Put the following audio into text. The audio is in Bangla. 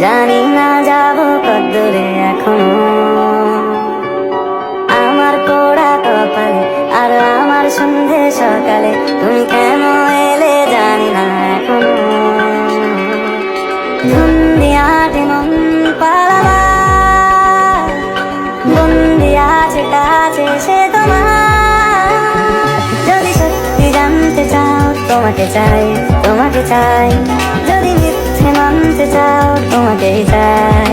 জানি না যাব কতদূরে এখনো, আমার পোড়া কপালে আর আমার সন্ধে সকালে তুমি কেন এলে জানি না এখনো। ধুন্দিয়াটে মন পালালা, বন্দি আছে কাছে সে তোমার। যদি সত্যি জানতে চাও তোমাকে চাই, তোমাকে চাই। যদি মিথ্যে মানতে চাও তোমাকেই চাই।